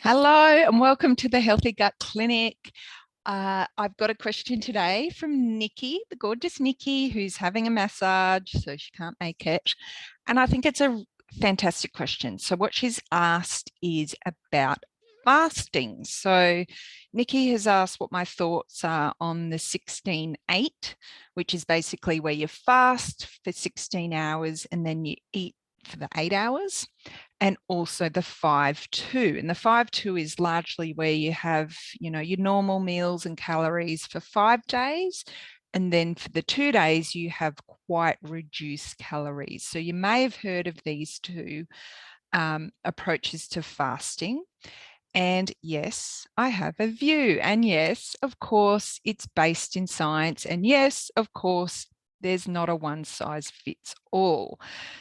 Hello and welcome to the Healthy Gut Clinic. I've got a question today from Nicky, the gorgeous Nicky, who's having a massage, so she can't make it. And I think it's a fantastic question. So what she's asked is about fasting. So Nicky has asked what my thoughts are on the 16-8, which is basically where you fast for 16 hours and then you eat for the 8 hours. And also the 5-2. And the 5-2 is largely where you have, your normal meals and calories for 5 days. And then for the 2 days, you have quite reduced calories. So you may have heard of these two approaches to fasting. And yes, I have a view. And yes, of course, it's based in science. And yes, of course, there's not a one size fits all.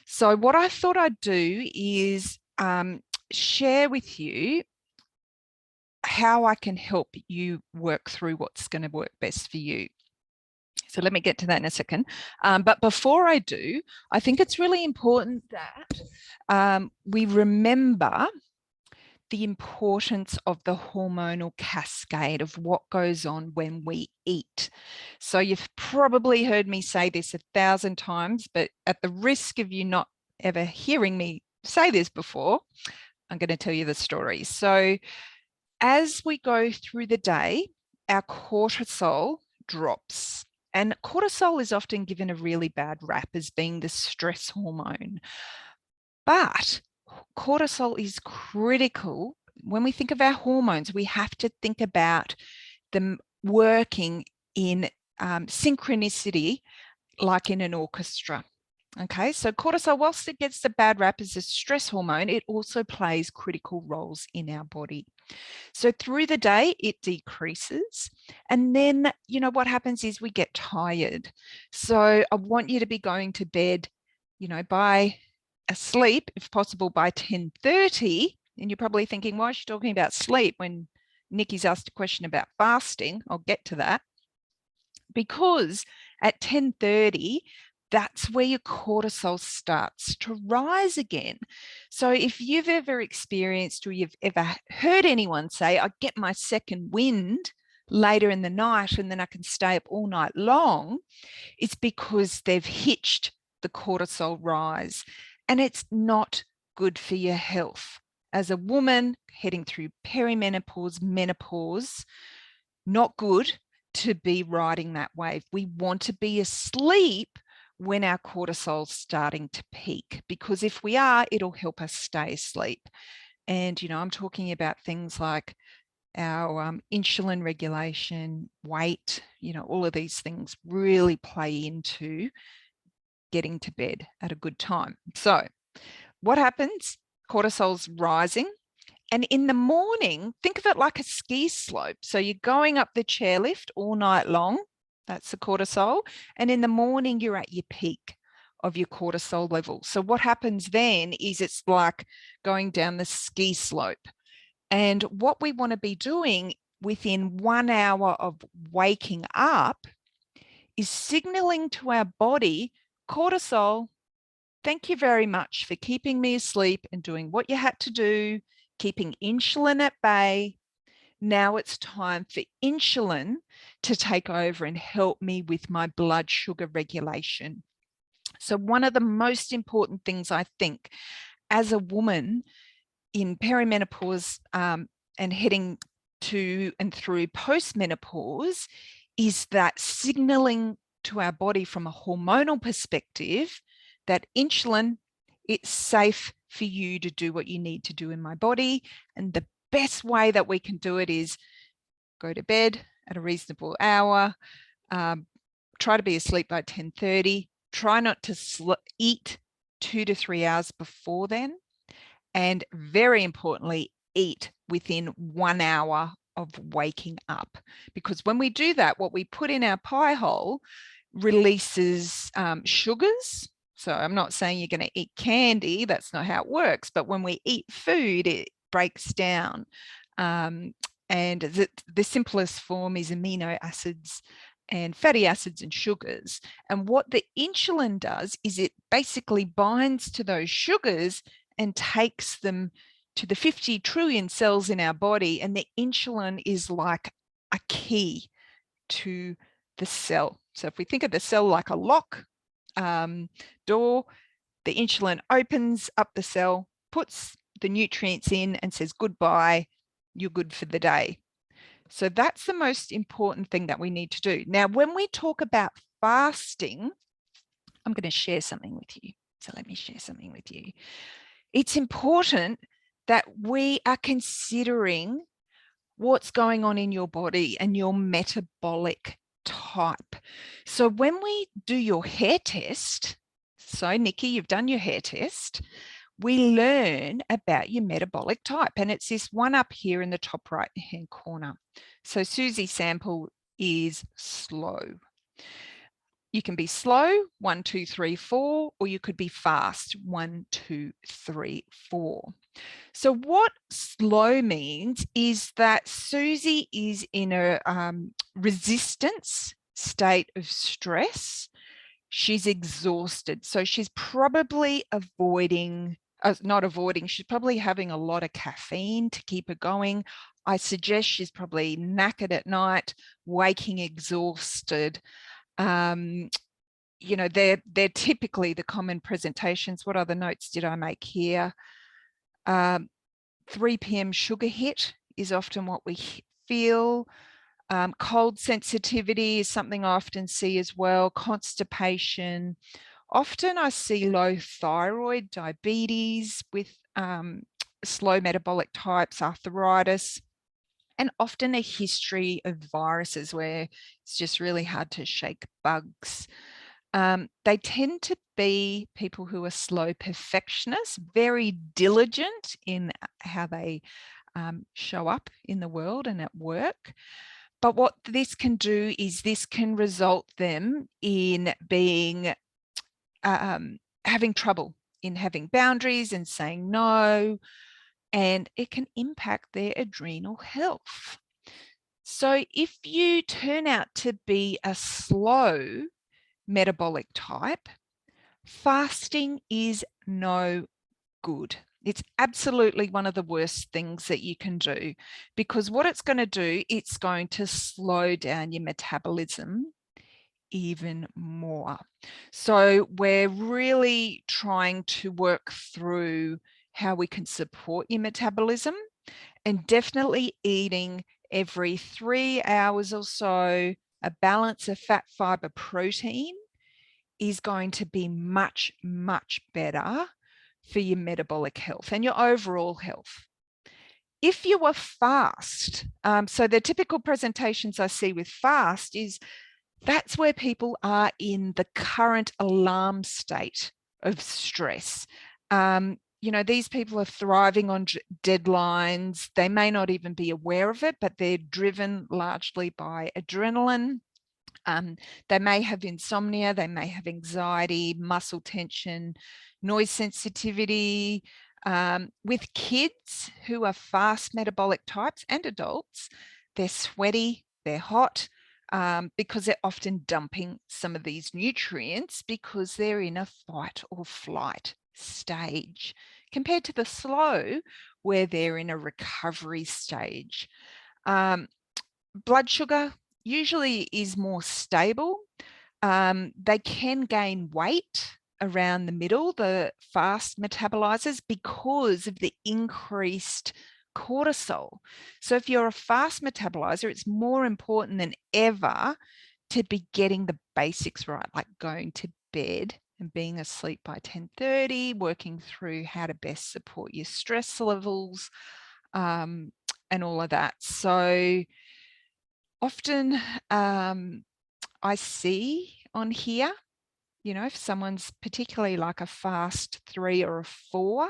So what I thought I'd do is share with you how I can help you work through what's going to work best for you. So let me get to that in a second. But before I do, I think it's really important that we remember the importance of the hormonal cascade of what goes on when we eat. So you've probably heard me say this 1,000 times, but at the risk of you not ever hearing me say this before, I'm going to tell you the story. So as we go through the day, our cortisol drops. And cortisol is often given a really bad rap as being the stress hormone. But cortisol is critical. When we think of our hormones, we have to think about them working in synchronicity, like in an orchestra. Okay, so cortisol, whilst it gets the bad rap as a stress hormone, it also plays critical roles in our body. So through the day, it decreases. And then, what happens is we get tired. So I want you to be going to bed, by asleep, if possible, by 10:30. And you're probably thinking, why is she talking about sleep when Nicky's asked a question about fasting? I'll get to that. Because at 10:30, that's where your cortisol starts to rise again. So if you've ever experienced or you've ever heard anyone say, I get my second wind later in the night and then I can stay up all night long, it's because they've hitched the cortisol rise. And it's not good for your health. As a woman heading through perimenopause, menopause, not good to be riding that wave. We want to be asleep when our cortisol's starting to peak, because if we are, it'll help us stay asleep. And, I'm talking about things like our insulin regulation, weight, all of these things really play into getting to bed at a good time. So what happens? Cortisol's rising. And in the morning, think of it like a ski slope. So you're going up the chairlift all night long. That's the cortisol. And in the morning, you're at your peak of your cortisol level. So what happens then is it's like going down the ski slope. And what we want to be doing within 1 hour of waking up is signaling to our body, cortisol, thank you very much for keeping me asleep and doing what you had to do, keeping insulin at bay. Now it's time for insulin to take over and help me with my blood sugar regulation. So one of the most important things I think as a woman in perimenopause and heading to and through postmenopause is that signaling to our body from a hormonal perspective that insulin, it's safe for you to do what you need to do in my body. And the best way that we can do it is go to bed at a reasonable hour, try to be asleep by 10:30, try not to eat 2 to 3 hours before then, and very importantly, eat within 1 hour of waking up. Because when we do that, what we put in our pie hole releases sugars. So I'm not saying you're going to eat candy. That's not how it works. But when we eat food, it breaks down. And the simplest form is amino acids and fatty acids and sugars. And what the insulin does is it basically binds to those sugars and takes them to the 50 trillion cells in our body, and the insulin is like a key to the cell. So if we think of the cell like a lock door, the insulin opens up the cell, puts the nutrients in and says goodbye, you're good for the day. So that's the most important thing that we need to do. Now, when we talk about fasting, I'm going to share something with you. So let me share something with you. It's important that we are considering what's going on in your body and your metabolic type. So when we do your hair test, so Nicky, you've done your hair test, we learn about your metabolic type, and it's this one up here in the top right hand corner. So Susie's sample is slow. You can be slow, 1, 2, 3, 4, or you could be fast, 1, 2, 3, 4. So what slow means is that Susie is in a resistance state of stress. She's exhausted. So she's probably she's probably having a lot of caffeine to keep her going. I suggest she's probably knackered at night, waking exhausted. You know, they're typically the common presentations. What other notes did I make here? 3 p.m. sugar hit is often what we feel. Cold sensitivity is something I often see as well. Constipation. Often I see low thyroid, diabetes with slow metabolic types, arthritis, and often a history of viruses where it's just really hard to shake bugs. They tend to be people who are slow perfectionists, very diligent in how they show up in the world and at work. But what this can do is this can result them in being having trouble in having boundaries and saying no, and it can impact their adrenal health. So if you turn out to be a slow metabolic type, fasting is no good. It's absolutely one of the worst things that you can do, because what it's going to do, it's going to slow down your metabolism even more. So we're really trying to work through how we can support your metabolism, and definitely eating every 3 hours or so a balance of fat, fiber, protein is going to be much, much better for your metabolic health and your overall health. If you are fast, so the typical presentations I see with fast is that's where people are in the current alarm state of stress. You know, these people are thriving on deadlines. They may not even be aware of it, but they're driven largely by adrenaline. They may have insomnia, they may have anxiety, muscle tension, noise sensitivity. With kids who are fast metabolic types and adults, they're sweaty, they're hot, because they're often dumping some of these nutrients because they're in a fight or flight stage, compared to the slow where they're in a recovery stage. Blood sugar usually is more stable. They can gain weight around the middle, the fast metabolizers, because of the increased cortisol. So if you're a fast metabolizer, it's more important than ever to be getting the basics right, like going to bed and being asleep by 10:30, working through how to best support your stress levels, and all of that. So often I see on here, you know, if someone's particularly like a fast 3 or a 4,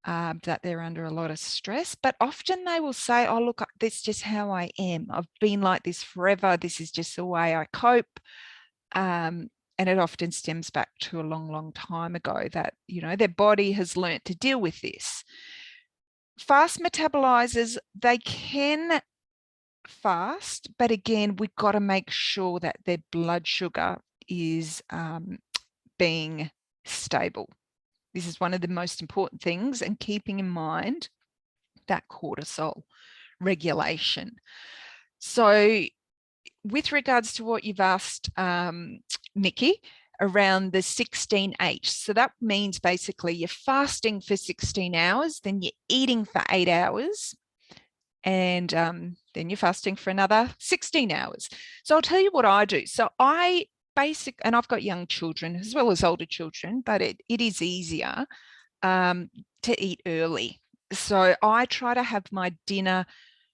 that they're under a lot of stress, but often they will say, oh, look, that's just how I am. I've been like this forever. This is just the way I cope. And it often stems back to a long, long time ago that, you know, their body has learnt to deal with this. Fast metabolizers, they can fast, but again, we've got to make sure that their blood sugar is being stable. This is one of the most important things, and keeping in mind that cortisol regulation. So with regards to what you've asked, Nicky, around the 16-8. So that means basically you're fasting for 16 hours, then you're eating for 8 hours, and then you're fasting for another 16 hours. So I'll tell you what I do. So and I've got young children as well as older children, but it is easier to eat early. So I try to have my dinner,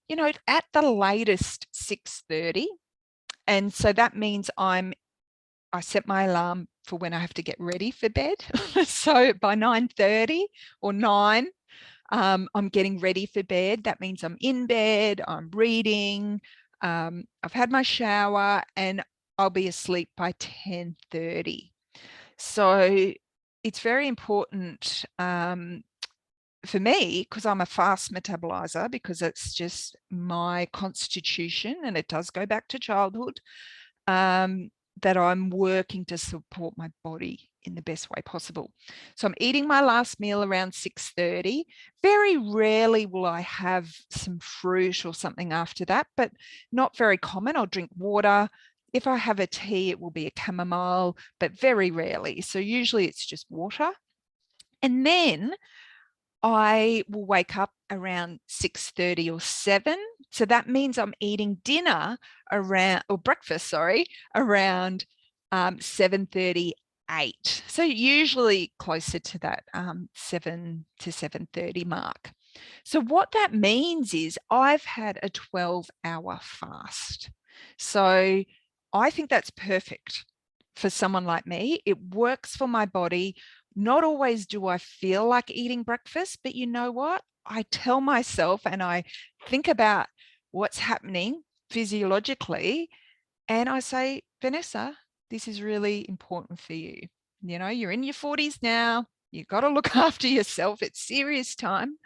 at the latest 6:30. And so that means I set my alarm for when I have to get ready for bed. So by 9:30 or 9, I'm getting ready for bed. That means I'm in bed, I'm reading, I've had my shower, and I'll be asleep by 10:30. So it's very important for me, because I'm a fast metabolizer, because it's just my constitution, and it does go back to childhood, that I'm working to support my body in the best way possible. So I'm eating my last meal around 6:30. Very rarely will I have some fruit or something after that, but not very common. I'll drink water. If I have a tea, it will be a chamomile, but very rarely. So usually it's just water. And then I will wake up around 6:30 or 7. So that means I'm eating dinner breakfast, around 7:30, 8. So usually closer to that 7 to 7:30 mark. So what that means is I've had a 12-hour fast. So I think that's perfect for someone like me. It works for my body. Not always do I feel like eating breakfast, but you know what? I tell myself, and I think about what's happening physiologically, and I say, Vanessa, this is really important for you. You're in your 40s now. You've got to look after yourself. It's serious time.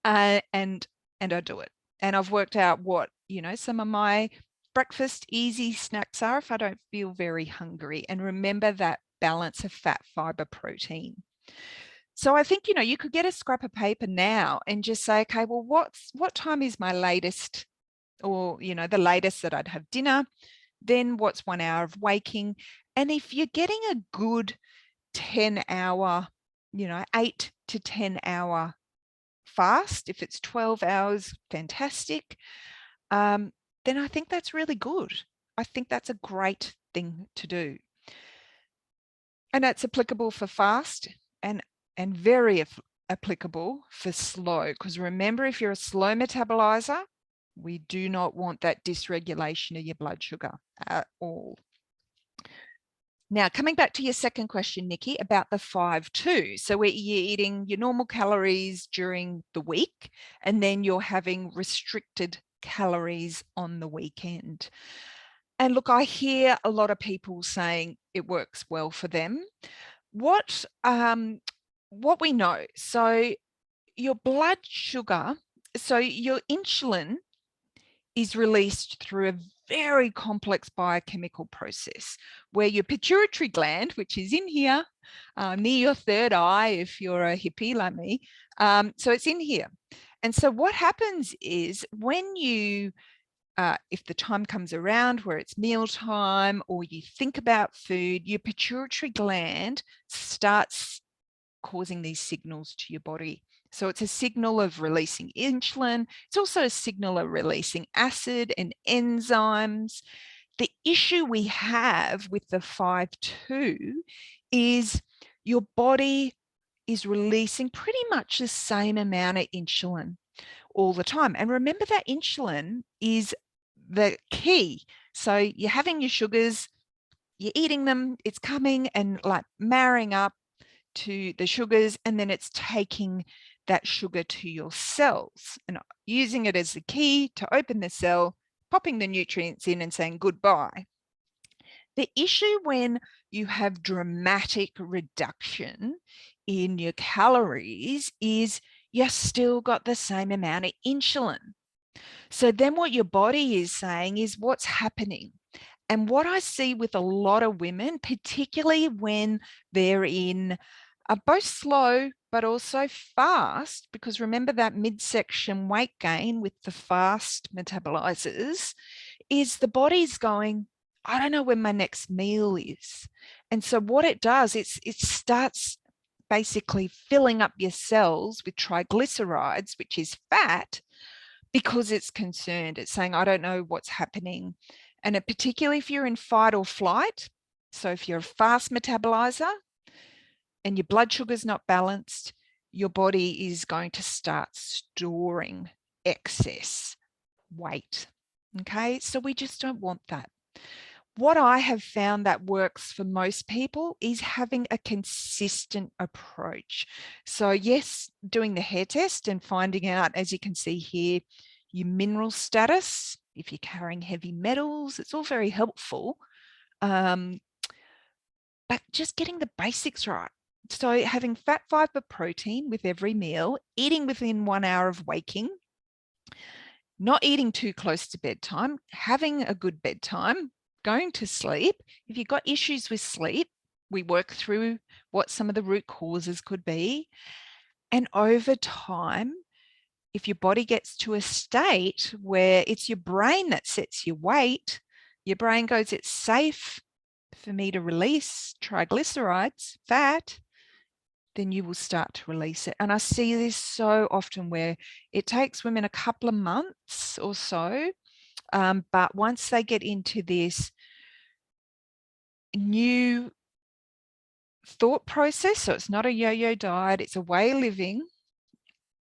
And I do it. And I've worked out what, some of my breakfast easy snacks are if I don't feel very hungry. And remember that balance of fat, fiber, protein. So I think, you could get a scrap of paper now and just say, okay, well, what time is my latest, or, the latest that I'd have dinner? Then what's 1 hour of waking? And if you're getting a good 10-hour, 8 to 10-hour fast, if it's 12 hours, fantastic. Then I think that's really good. I think that's a great thing to do. And that's applicable for fast and very applicable for slow, because remember, if you're a slow metabolizer, we do not want that dysregulation of your blood sugar at all. Now, coming back to your second question, Nicky, about the 5-2. So where you're eating your normal calories during the week, and then you're having restricted calories on the weekend. And look, I hear a lot of people saying it works well for them. What we know, so your blood sugar, so your insulin is released through a very complex biochemical process where your pituitary gland, which is in here, near your third eye, if you're a hippie like me, so it's in here. And so what happens is when you, if the time comes around where it's mealtime or you think about food, your pituitary gland starts causing these signals to your body. So it's a signal of releasing insulin. It's also a signal of releasing acid and enzymes. The issue we have with the 5-2 is your body is releasing pretty much the same amount of insulin all the time. And remember that insulin is the key. So you're having your sugars, you're eating them, it's coming and like marrying up to the sugars, and then it's taking that sugar to your cells and using it as the key to open the cell, popping the nutrients in and saying goodbye. The issue when you have dramatic reduction in your calories is you still got the same amount of insulin. So then what your body is saying is what's happening. And what I see with a lot of women, particularly when they're in are both slow, but also fast, because remember that midsection weight gain with the fast metabolizers is the body's going, I don't know when my next meal is. And so what it does, it starts basically filling up your cells with triglycerides, which is fat, because it's concerned. It's saying, I don't know what's happening. And particularly if you're in fight or flight, so if you're a fast metabolizer and your blood sugar is not balanced, your body is going to start storing excess weight. Okay, so we just don't want that. What I have found that works for most people is having a consistent approach. So yes, doing the hair test and finding out, as you can see here, your mineral status, if you're carrying heavy metals, it's all very helpful. But just getting the basics right. So having fat, fiber, protein with every meal, eating within 1 hour of waking, not eating too close to bedtime, having a good bedtime, going to sleep. If you've got issues with sleep, we work through what some of the root causes could be. And over time, if your body gets to a state where it's your brain that sets your weight, your brain goes, it's safe for me to release triglycerides, fat, then you will start to release it. And I see this so often where it takes women a couple of months or so, but once they get into this new thought process, so it's not a yo-yo diet, it's a way of living,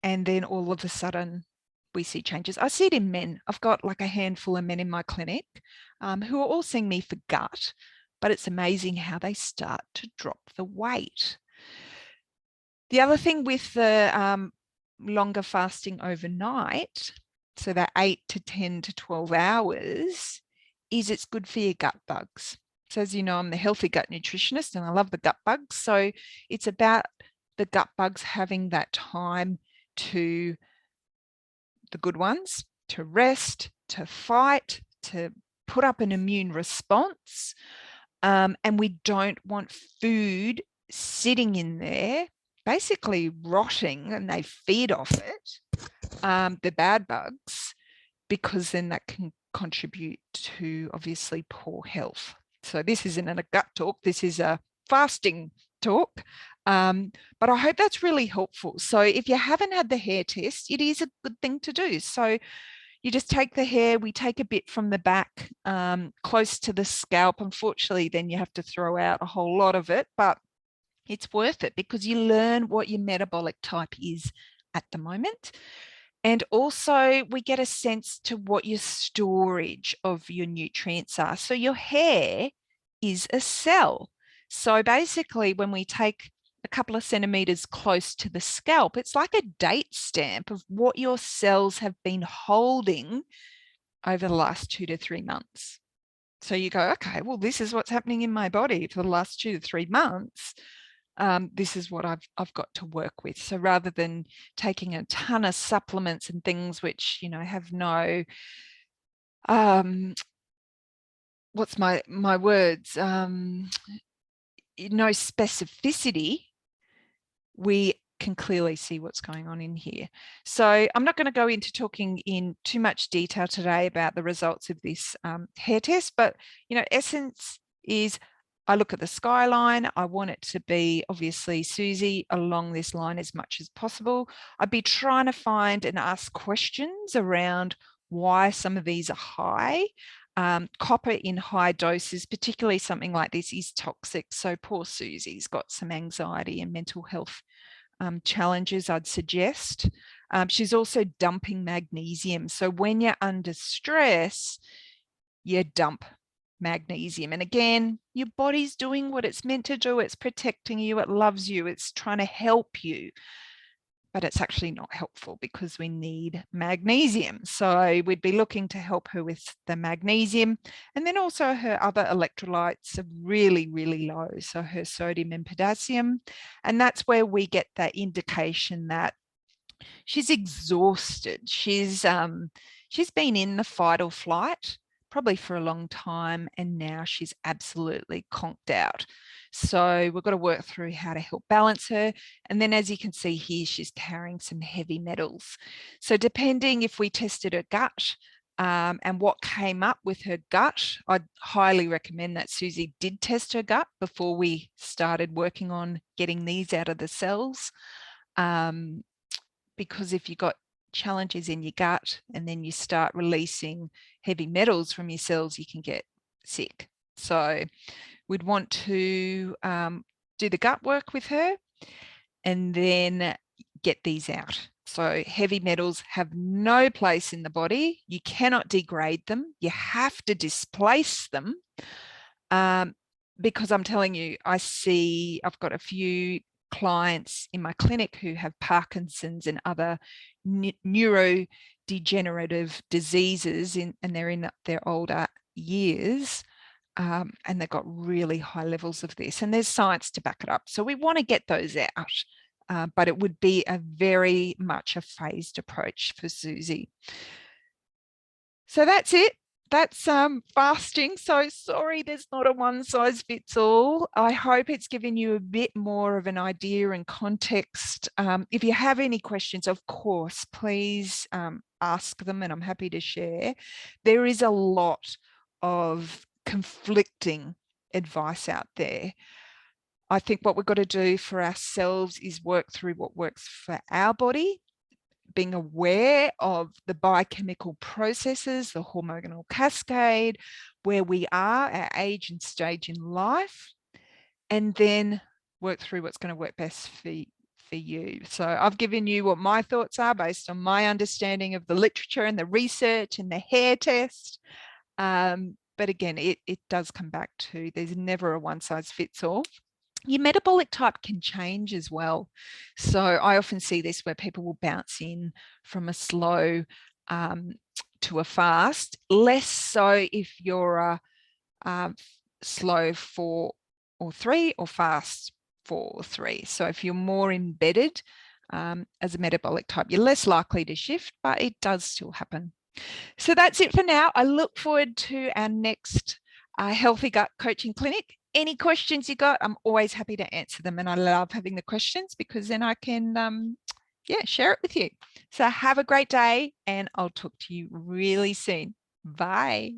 and then all of a sudden we see changes. I see it in men. I've got like a handful of men in my clinic who are all seeing me for gut, but it's amazing how they start to drop the weight. The other thing with the longer fasting overnight, so that 8 to 10 to 12 hours, is it's good for your gut bugs. So as you know, I'm the healthy gut nutritionist and I love the gut bugs. So it's about the gut bugs having that time to, the good ones, to rest, to fight, to put up an immune response. And we don't want food sitting in there, basically rotting, and they feed off it, the bad bugs, because then that can contribute to obviously poor health. So this isn't a gut talk, this is a fasting talk. But I hope that's really helpful. So if you haven't had the hair test, it is a good thing to do. So you just take the hair, we take a bit from the back, close to the scalp. Unfortunately, then you have to throw out a whole lot of it, but it's worth it because you learn what your metabolic type is at the moment. And also we get a sense to what your storage of your nutrients are. So your hair is a cell. So basically when we take a couple of centimeters close to the scalp, it's like a date stamp of what your cells have been holding over the last 2 to 3 months. So you go, okay, well, this is what's happening in my body for the last 2 to 3 months. This is what I've got to work with. So rather than taking a ton of supplements and things which, you know, have no, what's my words, no specificity, we can clearly see what's going on in here. So I'm not going to go into talking in too much detail today about the results of this hair test, but, you know, essence is I look at the skyline. I want it to be obviously Susie along this line as much as possible. I'd be trying to find and ask questions around why some of these are high. Copper in high doses, particularly something like this, is toxic. So poor Susie's got some anxiety and mental health challenges, I'd suggest. She's also dumping magnesium. So when you're under stress, you dump magnesium. And again, your body's doing what it's meant to do. It's protecting you. It loves you. It's trying to help you. But it's actually not helpful because we need magnesium. So we'd be looking to help her with the magnesium. And then also her other electrolytes are really, really low. So her sodium and potassium. And that's where we get that indication that she's exhausted. She's been in the fight or flight probably for a long time, and now she's absolutely conked out. So we've got to work through how to help balance her. And then as you can see here, she's carrying some heavy metals. So depending if we tested her gut and what came up with her gut, I'd highly recommend that Susie did test her gut before we started working on getting these out of the cells. Because if you've got challenges in your gut and then you start releasing heavy metals from your cells, you can get sick. So we'd want to do the gut work with her and then get these out. So heavy metals have no place in the body. You cannot degrade them. You have to displace them. Because I'm telling you, I've got a few clients in my clinic who have Parkinson's and other neurodegenerative diseases and they're in their older years. And they've got really high levels of this, and there's science to back it up. So we want to get those out, but it would be a very much a phased approach for Susie. So that's it. That's fasting. So sorry, there's not a one size fits all. I hope it's given you a bit more of an idea and context. If you have any questions, of course, please ask them, and I'm happy to share. There is a lot of conflicting advice out there. I think what we've got to do for ourselves is work through what works for our body, being aware of the biochemical processes, the hormonal cascade, where we are, our age and stage in life, and then work through what's going to work best for you. So I've given you what my thoughts are based on my understanding of the literature and the research and the hair test. But again, it does come back to there's never a one size fits all. Your metabolic type can change as well. So I often see this where people will bounce in from a slow to a fast, less so if you're a slow 4 or 3 or fast 4 or 3. So if you're more embedded as a metabolic type, you're less likely to shift, but it does still happen. So that's it for now. I look forward to our next Healthy Gut Coaching Clinic. Any questions you got, I'm always happy to answer them. And I love having the questions because then I can, share it with you. So have a great day and I'll talk to you really soon. Bye.